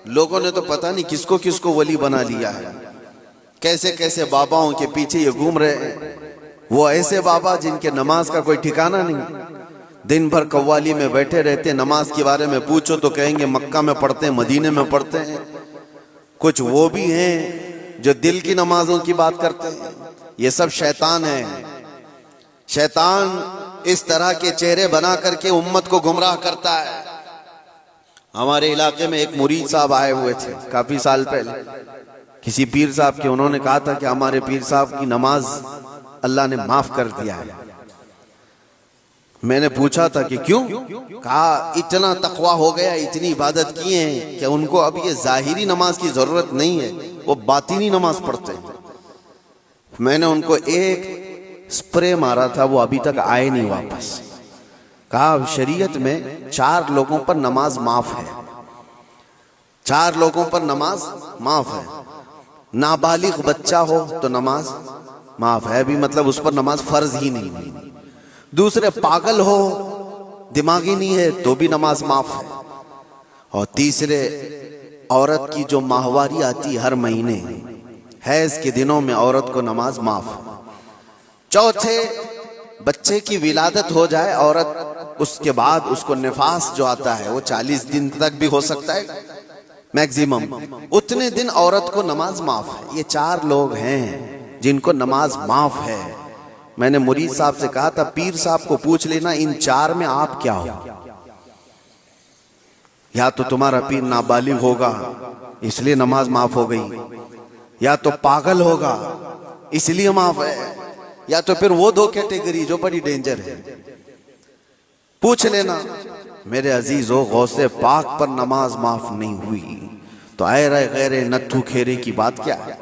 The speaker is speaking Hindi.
लोगों ने तो पता नहीं किसको किसको वली बना लिया है, कैसे कैसे बाबाओं के पीछे ये घूम रहे हैं। वो ऐसे बाबा जिनके नमाज का कोई ठिकाना नहीं, दिन भर कव्वाली में बैठे रहते, नमाज के बारे में पूछो तो कहेंगे मक्का में पढ़ते हैं, मदीने में पढ़ते हैं। कुछ वो भी हैं जो दिल की नमाजों की बात करते हैं। ये सब शैतान है। शैतान इस तरह के चेहरे बना करके उम्मत को गुमराह करता है। हमारे इलाके में एक मुरीद साहब आए हुए थे काफी साल पहले, किसी पीर साहब के। उन्होंने कहा था कि हमारे पीर साहब की नमाज अल्लाह ने माफ कर दिया है। मैंने पूछा था कि क्यों? कहा इतना तकवा हो गया, इतनी इबादत किए हैं कि उनको अब ये जाहिरी नमाज की जरूरत नहीं है, वो बातिनी नमाज पढ़ते हैं। मैंने उनको एक स्प्रे मारा था, वो अभी तक आए नहीं वापस। कहा शरीयत में 4 लोगों पर नमाज माफ है, 4 लोगों पर नमाज माफ है। नाबालिग बच्चा हो तो नमाज माफ है, भी मतलब उस पर नमाज फर्ज ही नहीं है। दूसरे पागल हो, दिमागी नहीं है, तो भी नमाज माफ है। और तीसरे औरत की जो माहवारी आती हर महीने, हैज के दिनों में औरत को नमाज माफ है। चौथे बच्चे की विलादत हो जाए औरत, उसके बाद उसको निफास जो आता है वो 40 दिन तक भी हो सकता है मैक्सिमम, उतने दिन औरत को नमाज माफ है। ये 4 लोग हैं जिनको नमाज माफ है। मैंने मुरीद साहब से कहा था पीर साहब को पूछ लेना इन 4 में आप क्या हो। या तो तुम्हारा पीर नाबालिग होगा इसलिए नमाज माफ हो गई, या तो पागल होगा इसलिए माफ है, या तो फिर वो 2 कैटेगरी जो बड़ी डेंजर है। पूछ लेना। मेरे अजीजों, गौसे पाक पर नमाज माफ नहीं हुई तो आए रहे गैरे नत्थू खेरे की बात क्या है।